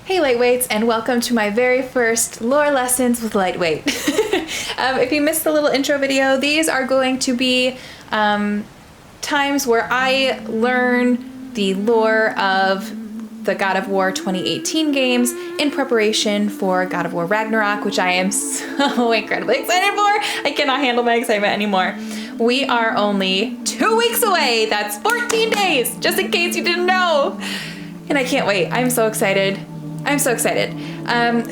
Hey Lightweights, and welcome to my very first lore lessons with LiteWeight. If you missed the little intro video, these are going to be times where I learn the lore of the God of War 2018 games in preparation for God of War Ragnarok, which I am so incredibly excited for. I cannot handle my excitement anymore. We are only 2 weeks away. That's 14 days, just in case you didn't know. And I can't wait. I'm so excited. I'm so excited.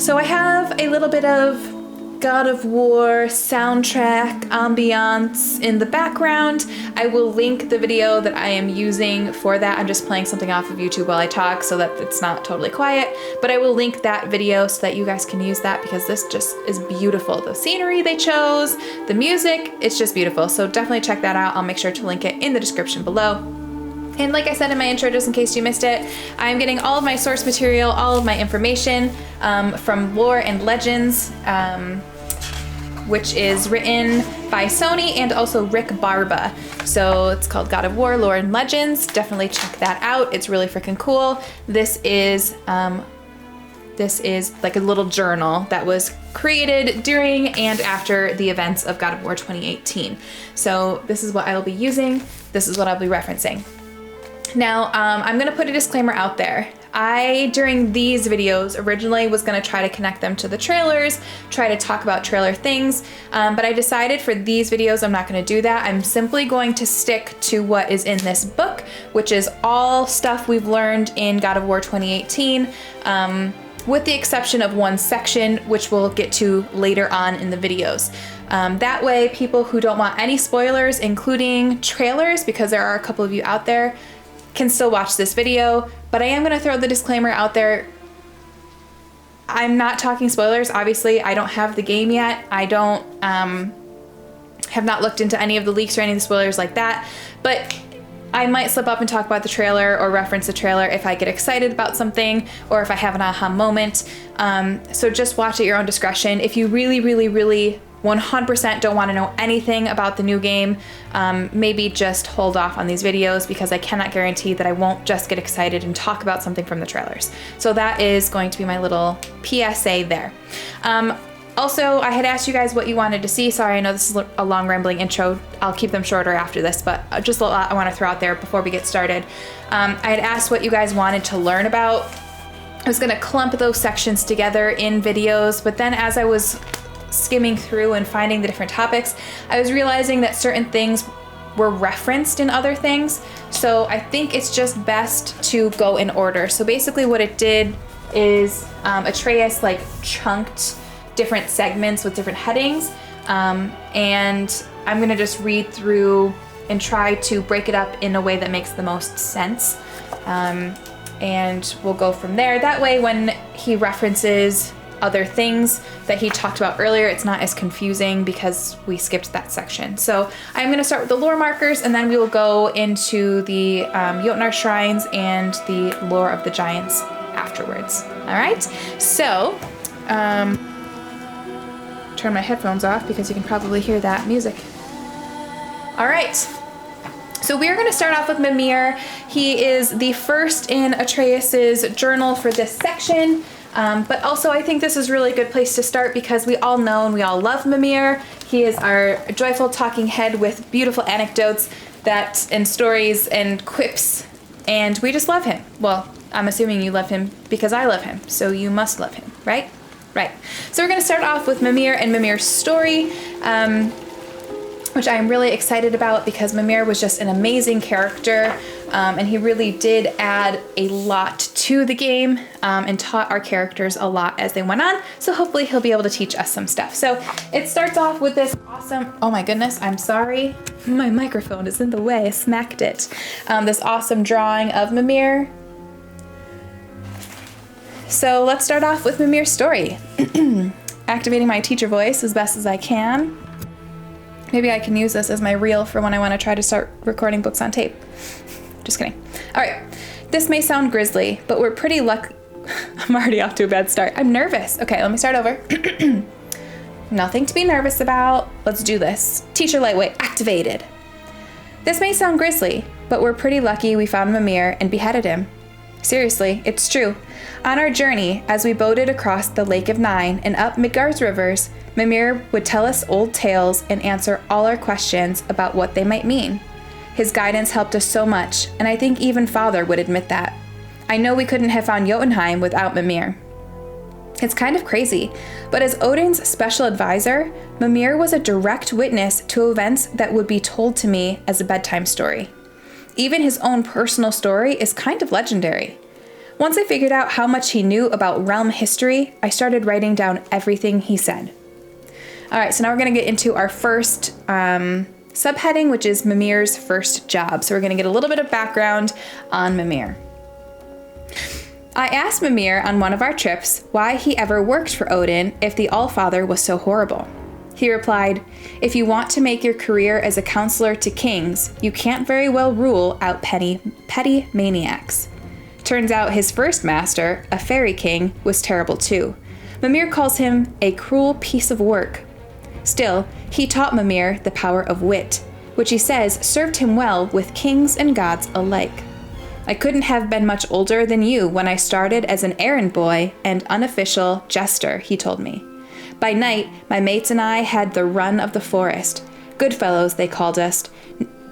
So I have a little bit of God of War soundtrack ambiance in the background. I will link the video that I am using for that. I'm just playing something off of YouTube while I talk so that it's not totally quiet, but I will link that video so that you guys can use that because this just is beautiful. The scenery they chose, the music, it's just beautiful. So definitely check that out. I'll make sure to link it in the description below. And like I said in my intro, just in case you missed it, I'm getting all of my source material, all of my information from Lore and Legends, which is written by Sony and also Rick Barba. So it's called God of War, Lore and Legends. Definitely check that out. It's really freaking cool. This is like a little journal that was created during and after the events of God of War 2018. So this is what I'll be using. This is what I'll be referencing. Now, I'm gonna put a disclaimer out there. I, during these videos, originally was gonna try to connect them to the trailers, try to talk about trailer things, but I decided for these videos I'm not gonna do that. I'm simply going to stick to what is in this book, which is all stuff we've learned in God of War 2018, with the exception of one section, which we'll get to later on in the videos. That way, people who don't want any spoilers, including trailers, because there are a couple of you out there, can still watch this video, but I am gonna throw the disclaimer out there. I'm not talking spoilers. Obviously, I don't have the game yet. I don't, have not looked into any of the leaks or any of the spoilers like that, but I might slip up and talk about the trailer or reference the trailer if I get excited about something or if I have an aha moment. So just watch at your own discretion. If you really, really, really 100% don't want to know anything about the new game, maybe just hold off on these videos because I cannot guarantee that I won't just get excited and talk about something from the trailers. So that is going to be my little PSA there. Also, I had asked you guys what you wanted to see. Sorry, I know this is a long rambling intro. I'll keep them shorter after this, but just a lot I want to throw out there before we get started. I had asked what you guys wanted to learn about. I was gonna clump those sections together in videos, but then as I was skimming through and finding the different topics, I was realizing that certain things were referenced in other things. So I think it's just best to go in order. So basically what it did is Atreus like chunked different segments with different headings. And I'm gonna just read through and try to break it up in a way that makes the most sense. And we'll go from there. That way when he references other things that he talked about earlier, it's not as confusing because we skipped that section. So I'm going to start with the lore markers and then we will go into the Jotnar shrines and the lore of the giants afterwards. All right, so turn my headphones off because you can probably hear that music. All right. So we are going to start off with Mimir. He is the first in Atreus's journal for this section. But also I think this is a really good place to start because we all know and we all love Mimir. He is our joyful talking head with beautiful anecdotes and stories and quips, and we just love him. Well, I'm assuming you love him because I love him, so you must love him, right? Right. So we're going to start off with Mimir and Mimir's story, which I'm really excited about because Mimir was just an amazing character, and he really did add a lot to the game and taught our characters a lot as they went on, so hopefully he'll be able to teach us some stuff. So it starts off with this awesome, oh my goodness, I'm sorry, my microphone is in the way, I smacked it. This awesome drawing of Mimir. So let's start off with Mimir's story. Activating my teacher voice as best as I can. Maybe I can use this as my reel for when I want to try to start recording books on tape. Just kidding. All right, this may sound grisly, but we're pretty lucky. I'm already off to a bad start. I'm nervous. Okay, let me start over. Nothing to be nervous about. Let's do this. Teacher LiteWeight activated. This may sound grisly, but we're pretty lucky we found Mimir and beheaded him. Seriously, it's true. On our journey, as we boated across the Lake of Nine and up Midgard's rivers, Mimir would tell us old tales and answer all our questions about what they might mean. His guidance helped us so much, and I think even Father would admit that. I know we couldn't have found Jotunheim without Mimir. It's kind of crazy, but as Odin's special advisor, Mimir was a direct witness to events that would be told to me as a bedtime story. Even his own personal story is kind of legendary. Once I figured out how much he knew about realm history, I started writing down everything he said. All right, so now we're going to get into our first subheading, which is Mimir's first job. So we're going to get a little bit of background on Mimir. I asked Mimir on one of our trips why he ever worked for Odin if the Allfather was so horrible. He replied, "If you want to make your career as a counselor to kings, you can't very well rule out petty maniacs." Turns out his first master, a fairy king, was terrible too. Mimir calls him a cruel piece of work. Still, he taught Mimir the power of wit, which he says served him well with kings and gods alike. "I couldn't have been much older than you when I started as an errand boy and unofficial jester," he told me. "By night, my mates and I had the run of the forest. Good fellows, they called us.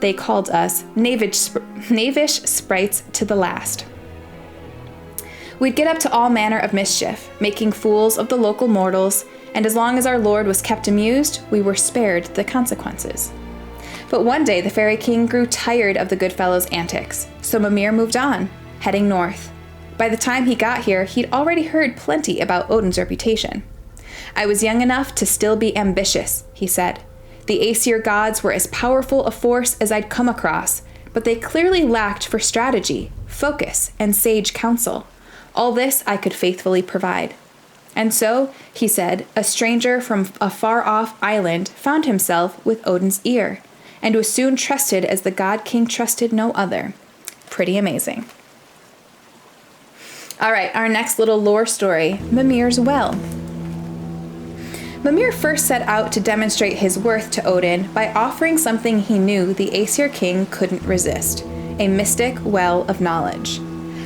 They called us knavish sprites to the last. We'd get up to all manner of mischief, making fools of the local mortals, and as long as our lord was kept amused, we were spared the consequences." But one day the fairy king grew tired of the good fellow's antics, so Mimir moved on, heading north. By the time he got here, he'd already heard plenty about Odin's reputation. "I was young enough to still be ambitious," he said. "The Aesir gods were as powerful a force as I'd come across, but they clearly lacked for strategy, focus, and sage counsel. All this I could faithfully provide." And so, he said, a stranger from a far-off island found himself with Odin's ear, and was soon trusted as the god king trusted no other. Pretty amazing. All right, our next little lore story, Mimir's Well. Mimir first set out to demonstrate his worth to Odin by offering something he knew the Aesir king couldn't resist, a mystic well of knowledge.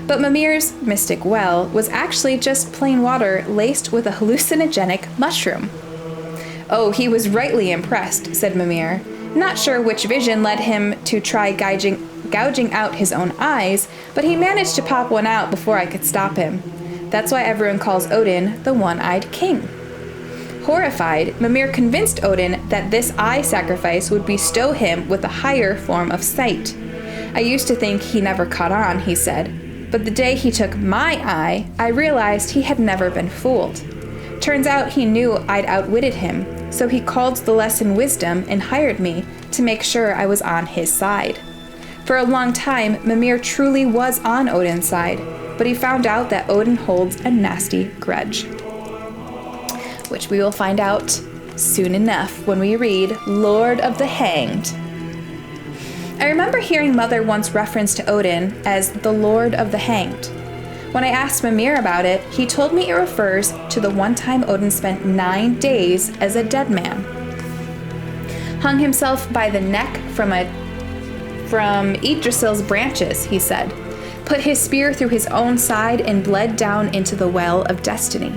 But Mimir's mystic well was actually just plain water laced with a hallucinogenic mushroom. "Oh, he was rightly impressed," said Mimir. Not sure which vision led him to try gouging out his own eyes, but he managed to pop one out before I could stop him. That's why everyone calls Odin the One-Eyed King. Horrified, Mimir convinced Odin that this eye sacrifice would bestow him with a higher form of sight. "I used to think he never caught on," he said, "but the day he took my eye, I realized he had never been fooled. Turns out he knew I'd outwitted him, so he called the lesson wisdom and hired me to make sure I was on his side." For a long time, Mimir truly was on Odin's side, but he found out that Odin holds a nasty grudge, which we will find out soon enough when we read Lord of the Hanged. I remember hearing Mother once reference to Odin as the Lord of the Hanged. When I asked Mimir about it, he told me it refers to the one time Odin spent 9 days as a dead man. Hung himself by the neck from Yggdrasil's branches, he said. Put his spear through his own side and bled down into the well of destiny.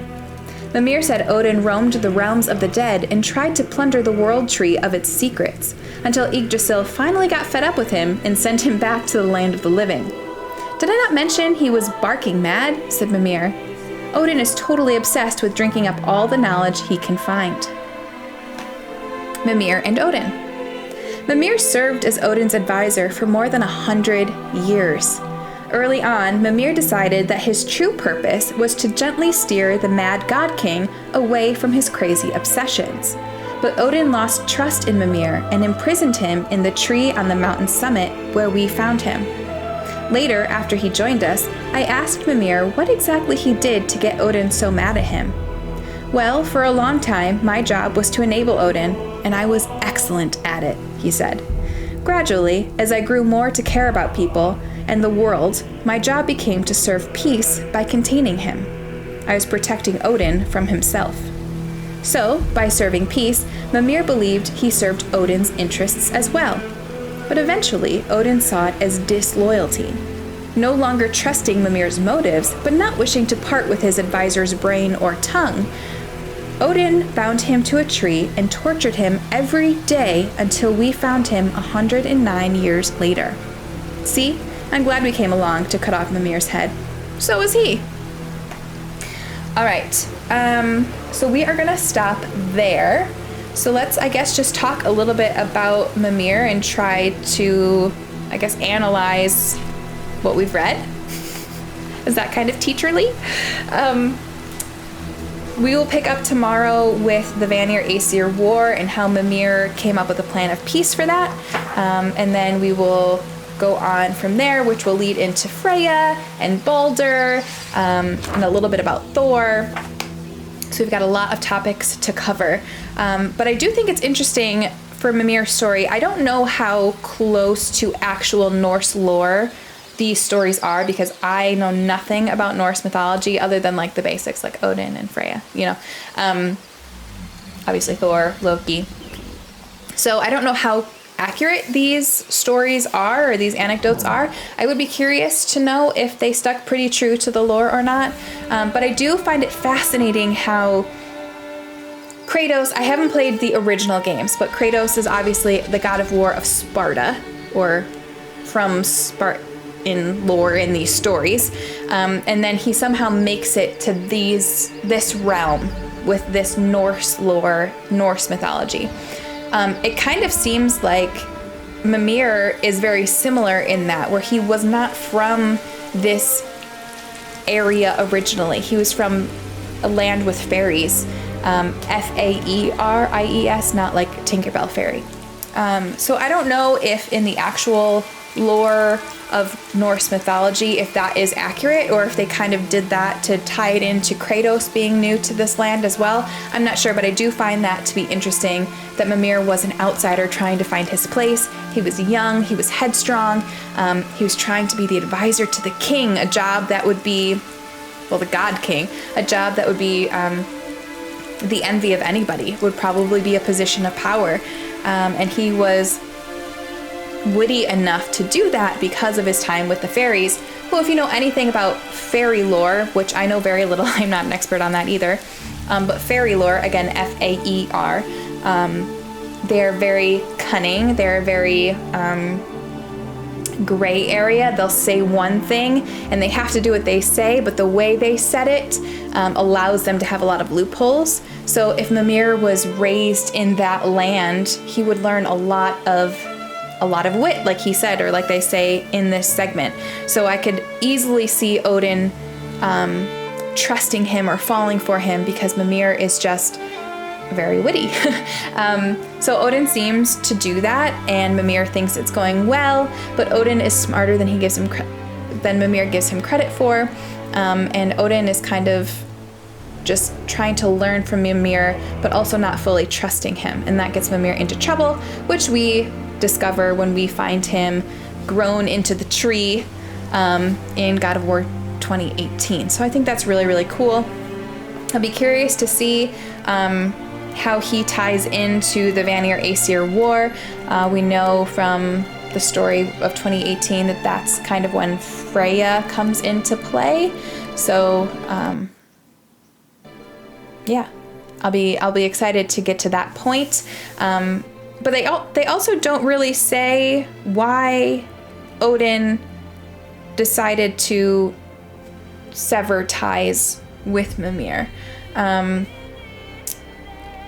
Mimir said Odin roamed the realms of the dead and tried to plunder the world tree of its secrets, until Yggdrasil finally got fed up with him and sent him back to the land of the living. "Did I not mention he was barking mad?" said Mimir. "Odin is totally obsessed with drinking up all the knowledge he can find." Mimir and Odin. Mimir served as Odin's advisor for more than 100 years. Early on, Mimir decided that his true purpose was to gently steer the mad god king away from his crazy obsessions. But Odin lost trust in Mimir and imprisoned him in the tree on the mountain summit where we found him. Later, after he joined us, I asked Mimir what exactly he did to get Odin so mad at him. "Well, for a long time, my job was to enable Odin, and I was excellent at it," he said. "Gradually, as I grew more to care about people and the world, my job became to serve peace by containing him. I was protecting Odin from himself. So, by serving peace, Mimir believed he served Odin's interests as well. But eventually, Odin saw it as disloyalty. no longer trusting Mimir's motives, but not wishing to part with his advisor's brain or tongue, Odin bound him to a tree and tortured him every day until we found him 109 years later. See, I'm glad we came along to cut off Mimir's head. So was he. All right, so we are gonna stop there. So let's, I guess, just talk a little bit about Mimir and try to, I guess, analyze what we've read. Is that kind of teacherly? We will pick up tomorrow with the Vanir-Aesir War and how Mimir came up with a plan of peace for that. And then we will go on from there, which will lead into Freya and Balder, and a little bit about Thor. So we've got a lot of topics to cover. But I do think it's interesting for Mimirs Story. I don't know how close to actual Norse lore these stories are, because I know nothing about Norse mythology other than like the basics, like Odin and Freya, you know, obviously Thor, Loki. So I don't know how accurate these stories are, or these anecdotes are. I would be curious to know if they stuck pretty true to the lore or not. But I do find it fascinating how Kratos, I haven't played the original games, but Kratos is obviously the god of war of Sparta, or from Sparta in lore in these stories. And then he somehow makes it to this realm with this Norse lore, Norse mythology. It kind of seems like Mimir is very similar in that, where he was not from this area originally. He was from a land with fairies, Faeries, not like Tinkerbell fairy. So I don't know if in the actual lore of Norse mythology, if that is accurate, or if they kind of did that to tie it into Kratos being new to this land as well. I'm not sure, but I do find that to be interesting, that Mimir was an outsider trying to find his place. He was young, he was headstrong, he was trying to be the advisor to the king, a job that would be, well, the god king, a job that would be the envy of anybody, would probably be a position of power. And he was witty enough to do that because of his time with the fairies, who, if you know anything about fairy lore, which I know very little, I'm not an expert on that either, but fairy lore, again, Faer, they're very cunning, they're very gray area. They'll say one thing and they have to do what they say, but the way they said it allows them to have a lot of loopholes. So if Mimir was raised in that land, he would learn a lot of wit, like he said, or like they say in this segment. So I could easily see Odin trusting him or falling for him, because Mimir is just very witty. So Odin seems to do that, and Mimir thinks it's going well, but Odin is smarter than Mimir gives him credit for, and Odin is kind of just trying to learn from Mimir, but also not fully trusting him, and that gets Mimir into trouble, which we discover when we find him grown into the tree in God of War 2018. So I think that's really, really cool. I'll be curious to see how he ties into the Vanir-Aesir War. We know from the story of 2018 that that's kind of when Freya comes into play. So yeah, I'll be excited to get to that point. But they also don't really say why Odin decided to sever ties with Mimir.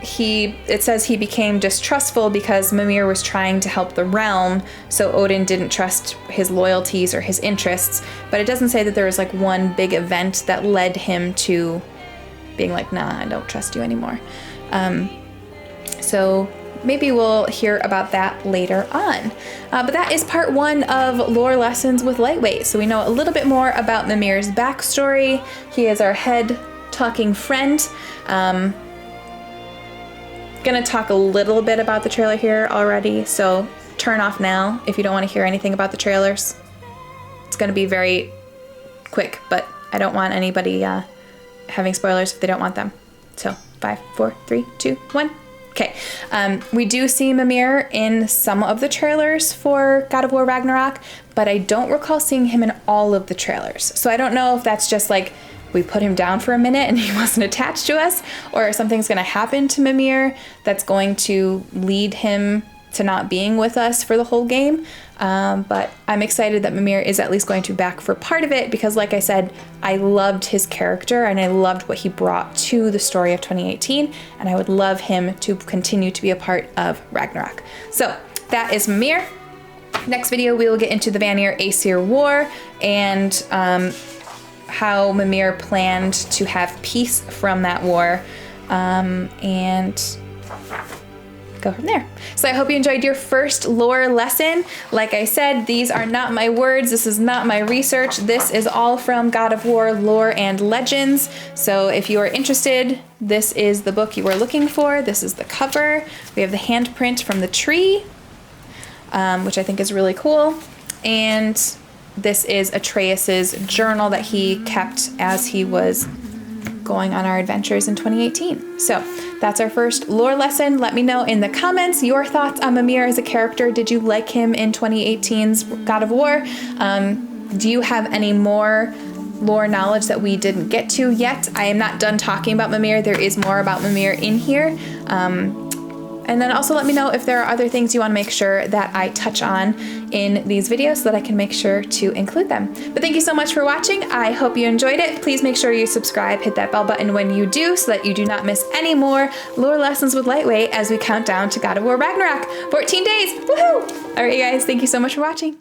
It says he became distrustful because Mimir was trying to help the realm, so Odin didn't trust his loyalties or his interests. But it doesn't say that there was like one big event that led him to being like, nah, I don't trust you anymore. So maybe we'll hear about that later on. But that is part 1 of Lore Lessons with LiteWeight. So we know a little bit more about Mimir's backstory. He is our head talking friend. Gonna talk a little bit about the trailer here already, so turn off now if you don't want to hear anything about the trailers. It's gonna be very quick, but I don't want anybody having spoilers if they don't want them. So 5, 4, 3, 2, 1. Okay, we do see Mimir in some of the trailers for God of War Ragnarok, but I don't recall seeing him in all of the trailers. So I don't know if that's just like we put him down for a minute and he wasn't attached to us, or something's gonna happen to Mimir that's going to lead him to not being with us for the whole game. But I'm excited that Mimir is at least going to be back for part of it, because like I said, I loved his character and I loved what he brought to the story of 2018, and I would love him to continue to be a part of Ragnarok. So that is Mimir. Next video, we will get into the Vanir Aesir War and how Mimir planned to have peace from that war, and go from there. So I hope you enjoyed your first lore lesson. Like I said, these are not my words. This is not my research. This is all from God of War Lore and Legends. So if you are interested, this is the book you were looking for. This is the cover. We have the handprint from the tree, which I think is really cool. And this is Atreus's journal that he kept as he was going on our adventures in 2018. So that's our first lore lesson. Let me know in the comments your thoughts on Mimir as a character. Did you like him in 2018's God of War? Do you have any more lore knowledge that we didn't get to yet? I am not done talking about Mimir. There is more about Mimir in here. And then also let me know if there are other things you want to make sure that I touch on in these videos so that I can make sure to include them. But thank you so much for watching. I hope you enjoyed it. Please make sure you subscribe, hit that bell button when you do so that you do not miss any more lore lessons with LiteWeight as we count down to God of War Ragnarok. 14 days, woohoo! All right, you guys, thank you so much for watching.